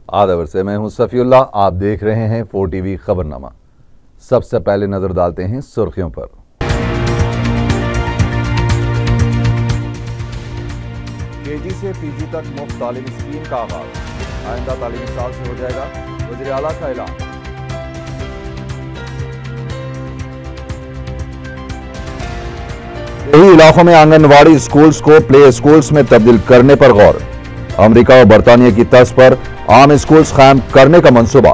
आदावर से मैं हूं सफीउल्लाह। आप देख रहे हैं 4 टीवी खबरनामा। सबसे पहले नजर डालते हैं सुर्खियों पर। केजी से पीजी तक मुफ्त तालीमी स्कीम का आगाज आइंदा तालीमी साल से हो जाएगा, वज़ीर आला का ऐलान। कई इलाकों में आंगनवाड़ी स्कूल्स को प्ले स्कूल्स में तब्दील करने पर गौर। अमेरिका और बरतानिया की तर्ज पर आम स्कूल्स कायम करने का मंसूबा।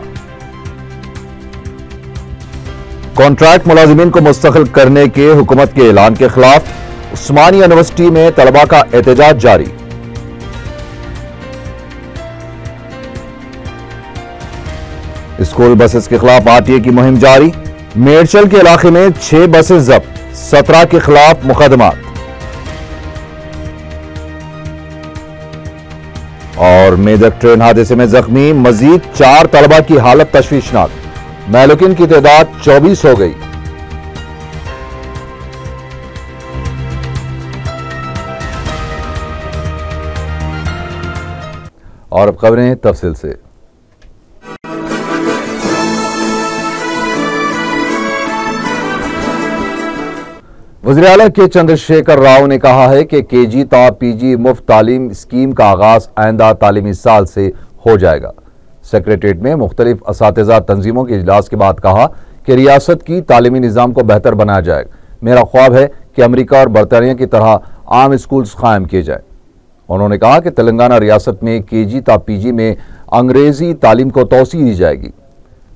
कॉन्ट्रैक्ट मुलाजिमीन को मुस्तकिल करने के हुकूमत के ऐलान के खिलाफ उस्मानिया यूनिवर्सिटी में तलबा का एहतजाज जारी। स्कूल बसेस के खिलाफ आरटीए की मुहिम जारी। मेडचल के इलाके में 6 बसें जब्त, 17 के खिलाफ मुकदमात। और मेदक ट्रेन हादसे में जख्मी मजीद 4 तलबा की हालत तशवीशनाक, महलूकिन की तादाद 24 हो गई। और अब खबरें तफसील से। वज़ीर आला के चंद्रशेखर राव ने कहा है कि केजी ता पीजी मुफ्त तालीम स्कीम का आगाज आइंदा तालीमी साल से हो जाएगा। सेक्रेटरीट में मुख्तलिफ असातिज़ा तंजीमों के इजलास के बाद कहा कि रियासत की तालीमी निज़ाम को बेहतर बनाया जाएगा। मेरा ख्वाब है कि अमेरिका और बरतानिया की तरह आम स्कूल्स कायम किए जाए। उन्होंने कहा कि तेलंगाना रियासत में केजी ता पीजी में अंग्रेजी तालीम को तोसी दी जाएगी।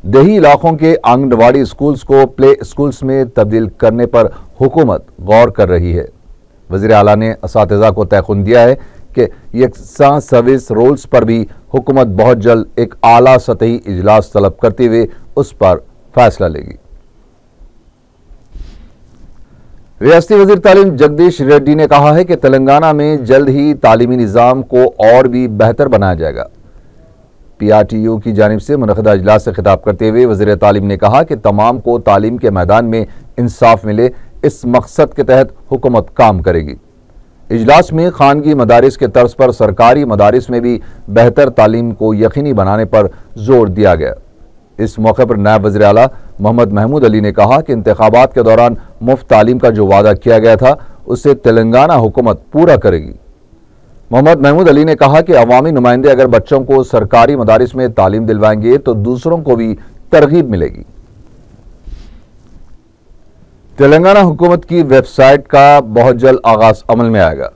देही इलाकों के आंगनवाड़ी स्कूल्स को प्ले स्कूल्स में तब्दील करने पर हुकूमत गौर कर रही है। वज़ीर आला ने असातिज़ा को तयख़ुन दिया है कि यकसां सर्विस रोल्स पर भी हुकूमत बहुत जल्द एक आला सतही इजलास तलब करते हुए उस पर फैसला लेगी। रियासती वज़ीर तालीम जगदीश रेड्डी ने कहा है कि तेलंगाना में जल्द ही तालीमी निज़ाम को और भी बेहतर बनाया जाएगा। PRTU की जानिब से मुनक़दा इजलास से खिताब करते हुए वज़ीर तालीम ने कहा कि तमाम को तालीम के मैदान में इंसाफ मिले, इस मकसद के तहत हुकूमत काम करेगी। इजलास में खानगी मदारिस के तर्ज पर सरकारी मदारिस में भी बेहतर तालीम को यकीनी बनाने पर जोर दिया गया। इस मौके पर नायब वज़ीर आला मोहम्मद महमूद अली ने कहा कि इंतखाबात के दौरान मुफ्त तालीम का जो वादा किया गया था उसे तेलंगाना हुकूमत पूरा करेगी। मोहम्मद महमूद अली ने कहा कि अवामी नुमाइंदे अगर बच्चों को सरकारी मदारिस में तालीम दिलवाएंगे तो दूसरों को भी तरगीब मिलेगी। तेलंगाना हुकूमत की वेबसाइट का बहुत जल्द आगाज अमल में आएगा।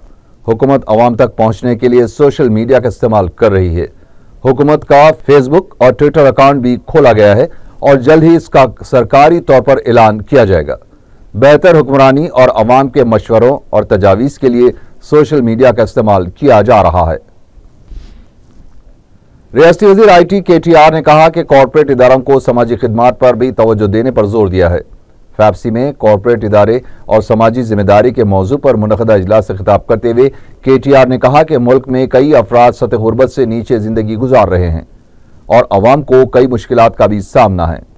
हुकूमत अवाम तक पहुंचने के लिए सोशल मीडिया का इस्तेमाल कर रही है। हुकूमत का फेसबुक और ट्विटर अकाउंट भी खोला गया है और जल्द ही इसका सरकारी तौर पर ऐलान किया जाएगा। बेहतर हुक्मरानी और अवाम के मशवरों और तजावीज़ के लिए सोशल मीडिया का इस्तेमाल किया जा रहा है। रियासती वज़ीर IT KTR ने कहा कि कॉरपोरेट इदारों को समाजी खिदमात पर भी तवज्जो देने पर जोर दिया है। फैप्सी में कॉरपोरेट इदारे और समाजी जिम्मेदारी के मौजू पर मुनक़दा इजलास से खिताब करते हुए KTR ने कहा कि मुल्क में कई अफराद सतह गुर्बत से नीचे जिंदगी गुजार रहे हैं और अवाम को कई मुश्किलात का भी सामना है।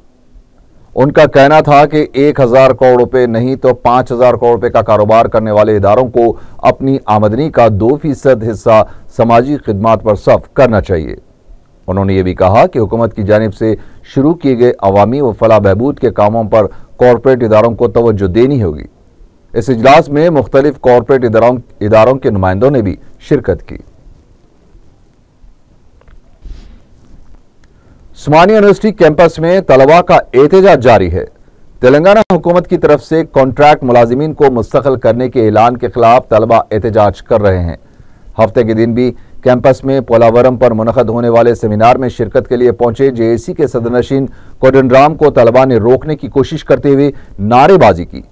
उनका कहना था कि 1000 करोड़ रुपए नहीं तो 5000 करोड़ रुपए का कारोबार करने वाले इदारों को अपनी आमदनी का 2% हिस्सा समाजी खिदमात पर सर्फ करना चाहिए। उन्होंने ये भी कहा कि हुकूमत की जानिब से शुरू किए गए अवामी व फलाह बहबूद के कामों पर कॉरपोरेट इदारों को तवज्जो देनी होगी। इस इजलास में मुख्तलिफ कॉरपोरेट इदारों के नुमाइंदों ने भी शिरकत की। उस्मानिया यूनिवर्सिटी कैंपस में तलबा का एहतजाज जारी है। तेलंगाना हुकूमत की तरफ से कॉन्ट्रैक्ट मुलाजिमीन को मुस्तकिल करने के ऐलान के खिलाफ तलबा एहतजाज कर रहे हैं। हफ्ते के दिन भी कैंपस में पोलावरम पर मुनक़द होने वाले सेमिनार में शिरकत के लिए पहुंचे JAC के सदरनशीन कोदंडराम को तलबा ने रोकने की कोशिश करते हुए नारेबाजी की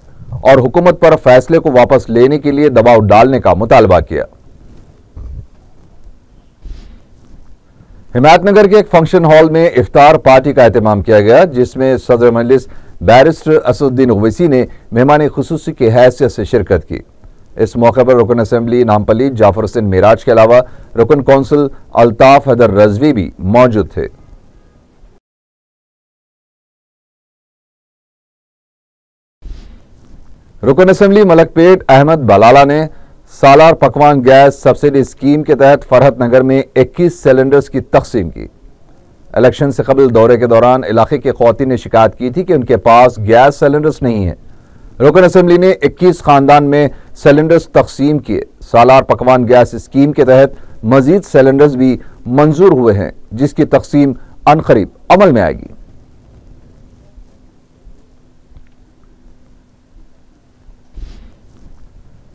और हुकूमत पर फैसले को वापस लेने के लिए दबाव डालने का मुतालबा किया। हिमायतनगर के एक फंक्शन हॉल में इफ्तार पार्टी का एहतमाम किया गया, जिसमें सदर मजलिस बैरिस्टर असदुद्दीन ओवैसी ने मेहमान खुसूसी की हैसियत से शिरकत की। इस मौके पर रुकन असेंबली नामपली जाफर हुसैन मेराज के अलावा रुकन कौंसिल अल्ताफ हैदर रजवी भी मौजूद थे। रुकन असेंबली मलकपेट अहमद बलाला ने सालार पकवान गैस सब्सिडी स्कीम के तहत फरहत नगर में 21 सिलेंडर्स की तकसीम की। इलेक्शन से कबल दौरे के दौरान इलाके के खवातीन ने शिकायत की थी कि उनके पास गैस सिलेंडर्स नहीं है। रुकन असम्बली ने 21 खानदान में सिलेंडर्स तकसीम किए। सालार पकवान गैस स्कीम के तहत मजीद सिलेंडर्स भी मंजूर हुए हैं, जिसकी तकसीम अनकरीब अमल में आएगी।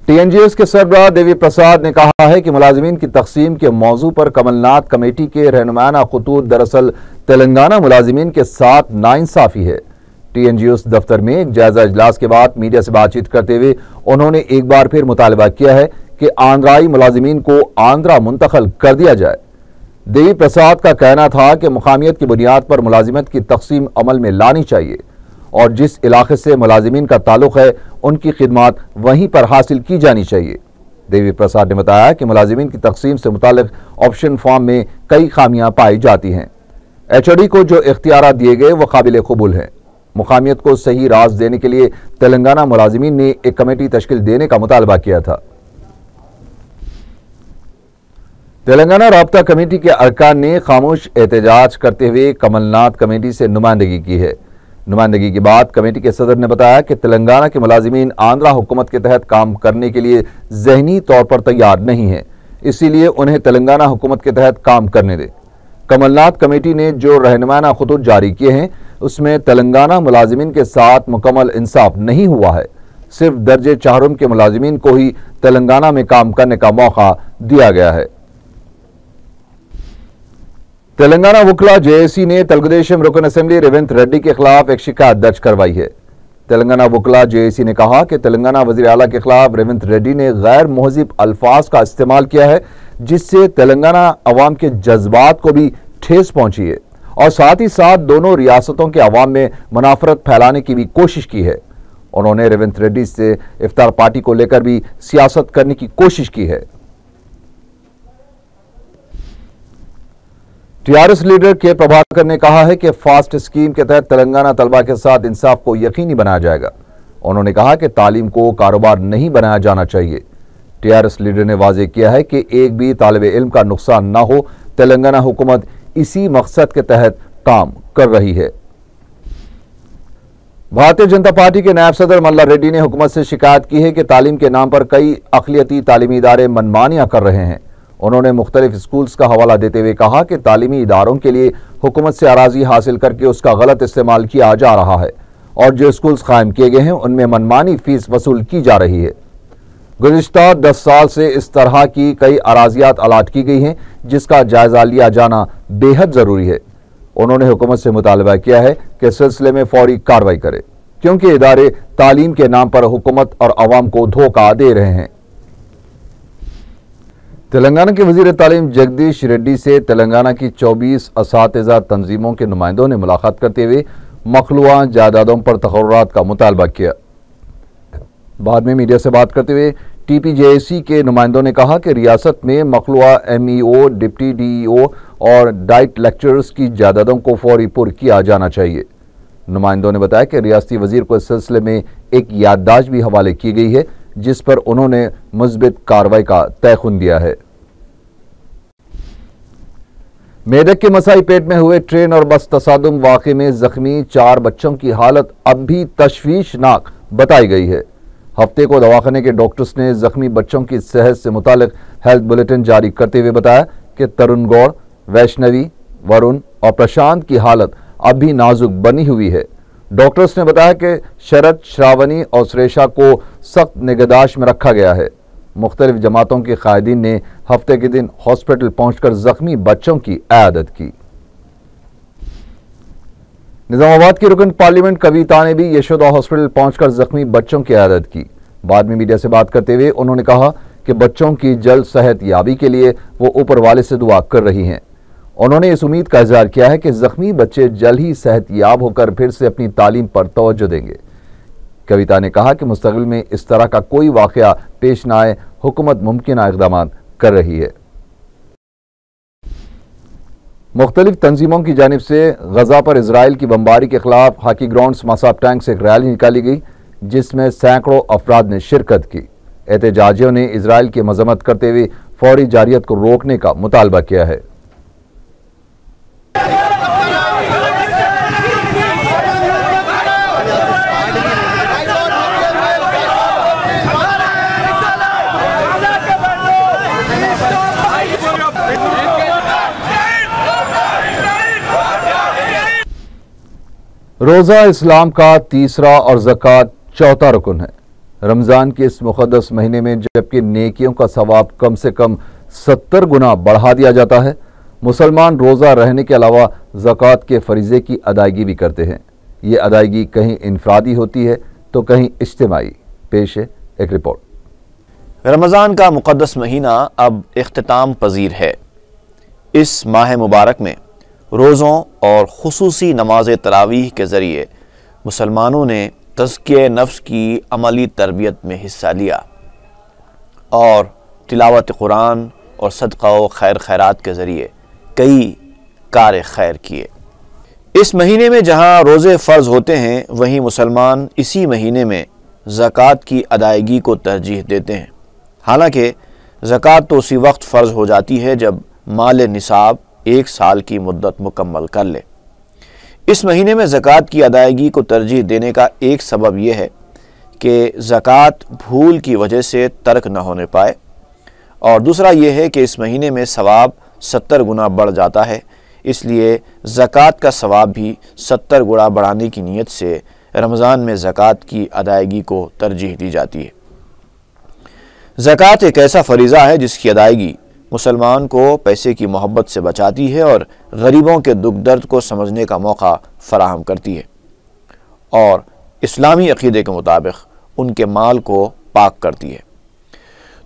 टीएनजीएस के सरबराह देवी प्रसाद ने कहा है कि मुलाजिमीन की तकसीम के मौजू पर कमलनाथ कमेटी के रहनुमाना खतूत दरअसल तेलंगाना मुलाजिमीन के साथ नाइंसाफी है। टीएनजीएस दफ्तर में एक जायजा इजलास के बाद मीडिया से बातचीत करते हुए उन्होंने एक बार फिर मुतालबा किया है कि आंध्राई मुलाजिमीन को आंध्रा मुंतकिल कर दिया जाए। देवी प्रसाद का कहना था कि मुकामियत की बुनियाद पर मुलाजिमत की तकसीम अमल में लानी चाहिए और जिस इलाके से मुलाजिमीन का ताल्लुक है उनकी खिदमात वहीं पर हासिल की जानी चाहिए। देवी प्रसाद ने बताया कि मुलाजिमीन की तकसीम से मुतालिक ऑप्शन फॉर्म में कई खामियां पाई जाती हैं। एचओडी को जो इख्तियार दिए गए वो काबिल कबूल हैं। मुकामियत को सही राज देने के लिए तेलंगाना मुलाजिमीन ने एक कमेटी तश्कील देने का मुतालबा किया था। तेलंगाना राब्ता कमेटी के अरकान ने खामोश एहतजाज करते हुए कमलनाथ कमेटी से नुमाइंदगी की है। नुमाइंदगी के बाद कमेटी के सदर ने बताया कि तेलंगाना के मुलाजिमीन आंध्रा हुकूमत के तहत काम करने के लिए जहनी तौर पर तैयार नहीं है, इसीलिए उन्हें तेलंगाना हुकूमत के तहत काम करने दे। कमलनाथ कमेटी ने जो रहनुमाना खतूत जारी किए हैं उसमें तेलंगाना मुलाजिमीन के साथ मुकम्मल इंसाफ नहीं हुआ है। सिर्फ दर्जे चाहरुम के मुलाजिमीन को ही तेलंगाना में काम करने का मौका दिया गया है। तेलंगाना वकला जेएसी ने तेलुगुदेशम रुकन असेंबली रेवंत रेड्डी के खिलाफ एक शिकायत दर्ज करवाई है। तेलंगाना वकला जेएसी ने कहा कि तेलंगाना वजीर आला के खिलाफ रेवंत रेड्डी ने गैर मुहज़िब अल्फाज का इस्तेमाल किया है, जिससे तेलंगाना अवाम के जज्बात को भी ठेस पहुंची है और साथ ही साथ दोनों रियासतों के अवाम में मुनाफरत फैलाने की भी कोशिश की है। उन्होंने रेवंत रेड्डी से इफ्तार पार्टी को लेकर भी सियासत करने की कोशिश की है। टीआरएस लीडर के प्रभाकर ने कहा है कि फास्ट स्कीम के तहत तेलंगाना तलबा के साथ इंसाफ को यकीनी बनाया जाएगा। उन्होंने कहा कि तालीम को कारोबार नहीं बनाया जाना चाहिए। टीआरएस लीडर ने वाज़ेह किया है कि एक भी तालिब इल्म का नुकसान न हो। तेलंगाना हुकूमत इसी मकसद के तहत काम कर रही है। भारतीय जनता पार्टी के नायब सदर मल्ला रेड्डी ने हुकूमत से शिकायत की है कि तालीम के नाम पर कई अक़लियती तालीमी इदारे मनमानियां कर रहे हैं। उन्होंने मुख्तलिफ स्कूल्स का हवाला देते हुए कहा कि तालीमी इदारों के लिए हुकूमत से अराजी हासिल करके उसका गलत इस्तेमाल किया जा रहा है और जो स्कूल्स कायम किए गए हैं उनमें मनमानी फीस वसूल की जा रही है। गुज़िश्ता 10 साल से इस तरह की कई अराजियात अलाट की गई हैं, जिसका जायजा लिया जाना बेहद जरूरी है। उन्होंने हुकूमत से मुतालबा किया है कि सिलसिले में फौरी कार्रवाई करे, क्योंकि इदारे तालीम के नाम पर हुकूमत और अवाम को धोखा दे रहे हैं। तेलंगाना के वजीर तालीम जगदीश रेड्डी से तेलंगाना की 24 असातिज़ा तंजीमों के नुमाइंदों ने मुलाकात करते हुए मखलूआ जायदादों पर तकर्रुरात का मुतालबा किया। बाद में मीडिया से बात करते हुए टीपीजेएसी के नुमाइंदों ने कहा कि रियासत में मखलूआ एमईओ, डिप्टी डीईओ और डाइट लेक्चरर्स की जायदादों को फौरी पुर किया जाना चाहिए। नुमाइंदों ने बताया कि रियासती वजीर को इस सिलसिले में एक याददाश्त भी हवाले की गई है, जिस पर उन्होंने मुस्बित कार्रवाई का तयखुन दिया है। मेदक के मसाई पेट में हुए ट्रेन और बस तसादुम वाक़े में जख्मी 4 बच्चों की हालत अब भी तशवीशनाक बताई गई है। हफ्ते को दवाखाने के डॉक्टर्स ने जख्मी बच्चों की सेहत से मुतालिक हेल्थ बुलेटिन जारी करते हुए बताया कि तरुण गौड़, वैष्णवी, वरुण और प्रशांत की हालत अब भी नाजुक बनी हुई है। डॉक्टर्स ने बताया कि शरद, श्रावणी और सुरेशा को सख्त निगहदाश्त में रखा गया है। मुख्तलिफ जमातों के कायदीन ने हफ्ते के दिन हॉस्पिटल पहुंचकर जख्मी बच्चों की इयादत की। निजामाबाद की रुकन पार्लियामेंट कविता ने भी यशोदा हॉस्पिटल पहुंचकर जख्मी बच्चों की इयादत की। बाद में मीडिया से बात करते हुए उन्होंने कहा कि बच्चों की जल्द सेहत याबी के लिए वो ऊपर वाले से दुआ कर रही हैं। उन्होंने इस उम्मीद का इजहार किया है कि जख्मी बच्चे जल्द ही सेहत याब होकर फिर से अपनी तालीम पर तवज्जो देंगे। कविता ने कहा कि मुस्तकबिल में इस तरह का कोई वाकया पेश न आए, हुकूमत मुमकिन इक़दाम कर रही है। मुख्तलिफ तंजीमों की जानिब से गजा पर इसराइल की बमबारी के खिलाफ हाकी ग्राउंड्स मसाब टैंक से एक रैली निकाली गई, जिसमें सैकड़ों अफराद ने शिरकत की। एहतजाजियों ने इसराइल की मजम्मत करते हुए फौरी जारियत को रोकने का मुतालबा किया है। रोज़ा इस्लाम का तीसरा और ज़कात चौथा रुकन है। रमज़ान के इस मुक़द्दस महीने में जबकि नेकियों का सवाब कम से कम 70 गुना बढ़ा दिया जाता है, मुसलमान रोज़ा रहने के अलावा ज़कात के फरीज़े की अदायगी भी करते हैं। ये अदायगी कहीं इनफरादी होती है तो कहीं इज्तिमाई। पेश है एक रिपोर्ट। रमज़ान का मुक़द्दस महीना अब इख्तिताम पजीर है। इस माह मुबारक में रोज़ों और खुसूसी नमाज तरावीह के ज़रिए मुसलमानों ने तज़किये नफ्स की अमली तरबियत में हिस्सा लिया और तिलावत कुरान और सदक़ा व खैर खैरात के ज़रिए कई कार खैर किए। इस महीने में जहाँ रोज़े फ़र्ज़ होते हैं, वहीं मुसलमान इसी महीने में ज़कात की अदायगी को तरजीह देते हैं। हालांकि ज़कात तो उसी वक्त फ़र्ज़ हो जाती है जब माल निसाब 1 साल की मुद्दत मुकम्मल कर ले। इस महीने में ज़कात की अदायगी को तरजीह देने का एक सबब यह है कि ज़कात भूल की वजह से तर्क न होने पाए, और दूसरा यह है कि इस महीने में सवाब 70 गुना बढ़ जाता है। इसलिए ज़कात का सवाब भी 70 गुना बढ़ाने की नीयत से रमज़ान में ज़कात की अदायगी को तरजीह दी जाती है। ज़कात एक ऐसा फ़रीज़ा है जिसकी अदायगी मुसलमान को पैसे की मोहब्बत से बचाती है और गरीबों के दुख दर्द को समझने का मौका फ़राहम करती है, और इस्लामी अक़ीदे के मुताबिक उनके माल को पाक करती है।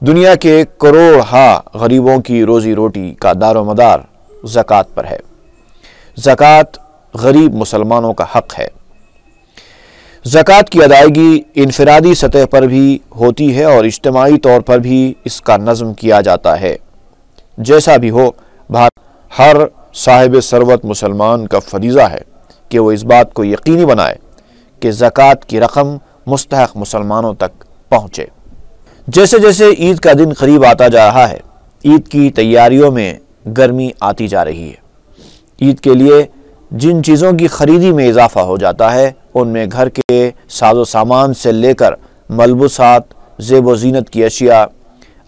दुनिया के करोड़ गरीबों की रोज़ी रोटी का दारोमदार ज़कात पर है। ज़कात गरीब मुसलमानों का हक़ है। ज़कात की अदायगी इनफरादी सतह पर भी होती है और इज्तिमाई तौर पर भी इसका नज़्म किया जाता है। जैसा भी हो, हर साहिब सरवत मुसलमान का फरीज़ा है कि वो इस बात को यकीनी बनाए कि ज़कात की रकम मुस्तहक़ मुसलमानों तक पहुँचे। जैसे जैसे ईद का दिन करीब आता जा रहा है, ईद की तैयारियों में गर्मी आती जा रही है। ईद के लिए जिन चीज़ों की ख़रीदी में इजाफ़ा हो जाता है, उनमें घर के साजो सामान से लेकर मलबूसात, ज़ेब व ज़ीनत की अशिया,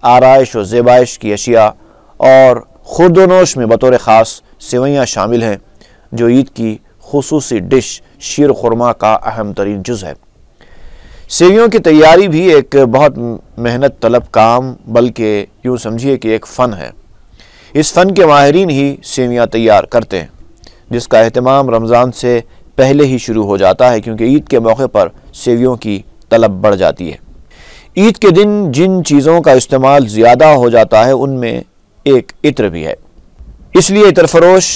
आराइश व ज़ेबाइश की अशिया और खुर्दोनोश में बतौर ख़ास सेवैयाँ शामिल हैं, जो ईद की खुसूसी डिश शीर खुरमा का अहम तरीन जुज़ है। सेवियों की तैयारी भी एक बहुत मेहनत तलब काम, बल्कि यूँ समझिए कि एक फ़न है। इस फ़न के माहिरीन ही सेवियाँ तैयार करते हैं, जिसका एहतमाम रमज़ान से पहले ही शुरू हो जाता है, क्योंकि ईद के मौके पर सेवियों की तलब बढ़ जाती है। ईद के दिन जिन चीज़ों का इस्तेमाल ज़्यादा हो जाता है, उनमें एक इत्र भी है। इसलिए इत्र फरोश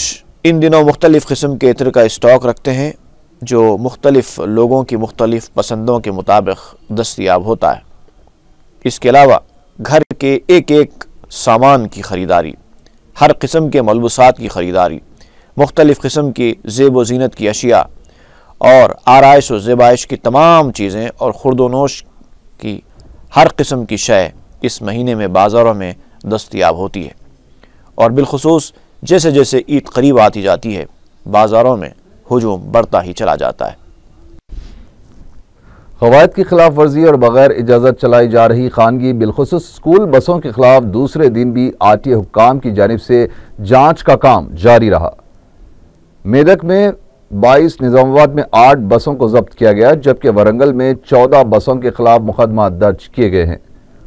इन दिनों मुख्तलिफ़ किस्म के इत्र का स्टॉक रखते हैं, जो मुख्तलिफ़ लोगों की मुख्तलिफ़ पसंदों के मुताबिक दस्तयाब होता है। इसके अलावा घर के एक एक सामान की ख़रीदारी, हर किस्म के मलबूसात की ख़रीदारी, मुख्तलिफ़ किस्म की ज़ेब व ज़ीनत की अशिया और आराइश व ज़ेबाइश की तमाम चीज़ें और खुर्दोनोश की हर किस्म की शय इस महीने में बाज़ारों में दस्तयाब होती है, और बिलखुसूस जैसे जैसे ईद करीब आती जाती है, बाज़ारों में हुजूम बढ़ता ही चला जाता है। क़वायद की खिलाफ वर्जी और बगैर इजाज़त चलाई जा रही खानगी बिलखुसूस स्कूल बसों के खिलाफ दूसरे दिन भी आरटीए हुक्काम की जानिब से जांच का काम जारी रहा। मेदक में 22, निज़ामाबाद में 8 बसों को जब्त किया गया, जबकि वरंगल में 14 बसों के खिलाफ मुकदमा दर्ज किए गए हैं।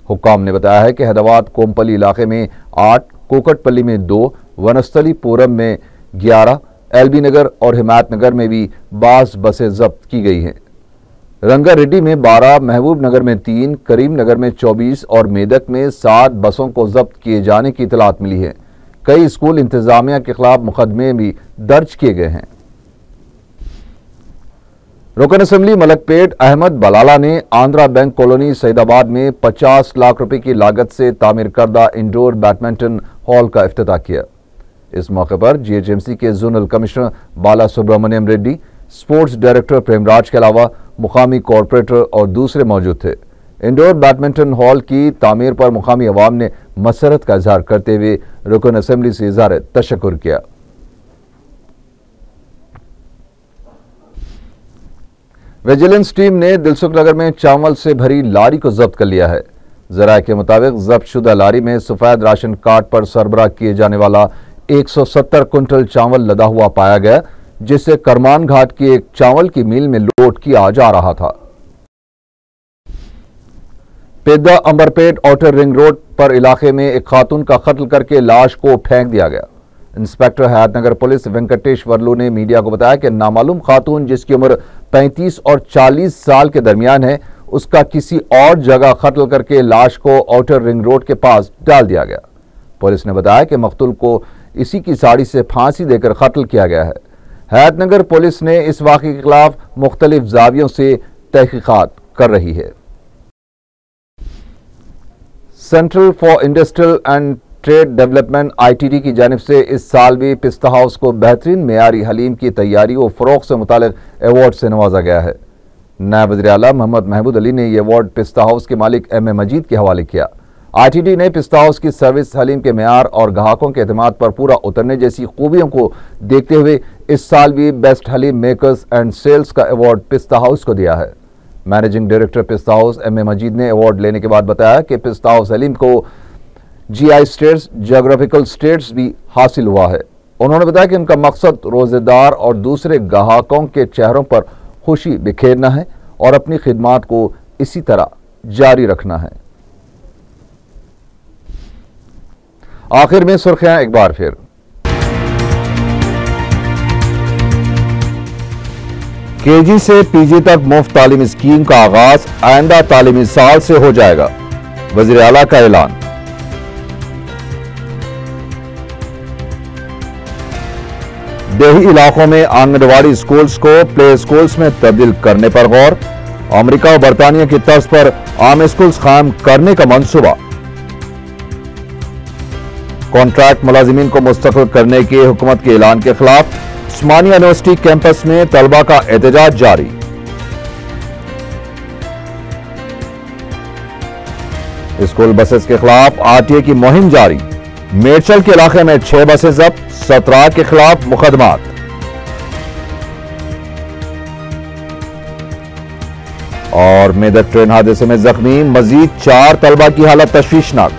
हुक्काम ने बताया है कि हैदराबाद कोमपली इलाके में 8, कोकटपल्ली में 2, वनस्थलीपुरम में 11, एलबी नगर और हिमायत नगर में भी 22 बसें जब्त की गई हैं। रंगारेड्डी में 12, महबूब नगर में 3, करीम नगर में 24 और मेदक में 7 बसों को जब्त किए जाने की इतलात मिली है। कई स्कूल इंतजामिया के खिलाफ मुकदमे भी दर्ज किए गए हैं। रुकन असम्बली मलकपेट अहमद बलाला ने आंध्रा बैंक कॉलोनी सईदाबाद में 50 लाख रुपए की लागत से तामीर करदा इंडोर बैडमिंटन हॉल का इफ्तिताह किया। इस मौके पर जीएचएमसी के जोनल कमिश्नर बाला सुब्रमण्यम रेड्डी, स्पोर्ट्स डायरेक्टर प्रेमराज के अलावा मुकामी कॉरपोरेटर और दूसरे मौजूद थे। इंडोर बैडमिंटन हॉल की तामीर पर मुकामी अवाम ने मसरत का इजहार करते हुए रुकन असम्बली से इजहार तशक्कुर किया। विजिलेंस टीम ने दिलसुख नगर में चावल से भरी लारी को जब्त कर लिया है। जराये के मुताबिक जब्त शुदा लारी में सफेद राशन कार्ड पर सरबराह किए जाने वाला 170 कुंटल चावल लदा हुआ पाया गया, जिसे करमान घाट की एक चावल की मिल में लोड किया जा रहा था। पेद्दा अंबरपेट आउटर रिंग रोड पर इलाके में एक खातून का कत्ल करके लाश को फेंक दिया गया। इंस्पेक्टर हयातनगर पुलिस वेंकटेश वर्लू ने मीडिया को बताया कि नामालूम खातून, जिसकी उम्र 35 और 40 साल के दरमियान है, उसका किसी और जगह कत्ल करके लाश को आउटर रिंग रोड के पास डाल दिया गया। पुलिस ने बताया कि मकतूल को इसी की साड़ी से फांसी देकर कत्ल किया गया है। हयातनगर पुलिस ने इस वाक़े के खिलाफ मुख्तलिफ जावियों से तहकीकात कर रही है। Central for industrial and trade development ITD की जानिब से इस साल भी पिस्ता हाउस को बेहतरीन मेयारी हलीम की तैयारी और फ़रोग़ से मुतालिक अवार्ड से नवाजा गया है। नायब वज़ीर आला मोहम्मद महमूद अली ने यह अवार्ड पिस्ता हाउस के मालिक M.A. मजीद के हवाले किया। ITD ने पिस्ता हाउस की सर्विस, हलीम के मेयार और ग्राहकों के एतमाद पर पूरा उतरने जैसी खूबियों को देखते हुए इस साल भी best haleem makers and sales का अवार्ड पिस्ता हाउस को दिया है। Managing director Pista house M.A. Majeed ने अवार्ड लेने के बाद बताया कि पिस्ता हाउस हलीम को GI स्टेट्स, जियोग्राफिकल स्टेट्स भी हासिल हुआ है। उन्होंने बताया कि उनका मकसद रोजेदार और दूसरे ग्राहकों के चेहरों पर खुशी बिखेरना है और अपनी खिदमात को इसी तरह जारी रखना है। आखिर में सुर्खियां एक बार फिर। KG से PG तक मुफ्त तालीम स्कीम का आगाज आइंदा तालीमी साल से हो जाएगा, वज़ीर आला का ऐलान। देही इलाकों में आंगनवाड़ी स्कूल्स को प्ले स्कूल्स में तब्दील करने पर गौर। अमेरिका और बरतानिया की तर्ज पर आम स्कूल्स कायम करने का मंसूबा। कॉन्ट्रैक्ट मुलाजिमीन को मुस्तक़िल करने के हुकूमत के ऐलान के खिलाफ उस्मानिया यूनिवर्सिटी कैंपस में तलबा का एहतजाज जारी। स्कूल बसेस के खिलाफ RTA की मुहिम जारी। मेडचल के इलाके में 6 बसें जब्त, 17 के खिलाफ मुकदमात। और मेदक ट्रेन हादसे में जख्मी मजीद 4 तलबा की हालत तशवीशनाक,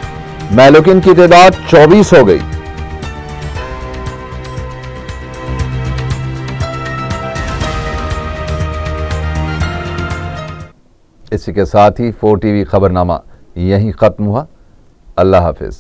महलूकिन की तादाद 24 हो गई। इसी के साथ ही 4 TV खबरनामा यहीं खत्म हुआ। अल्लाह हाफिज।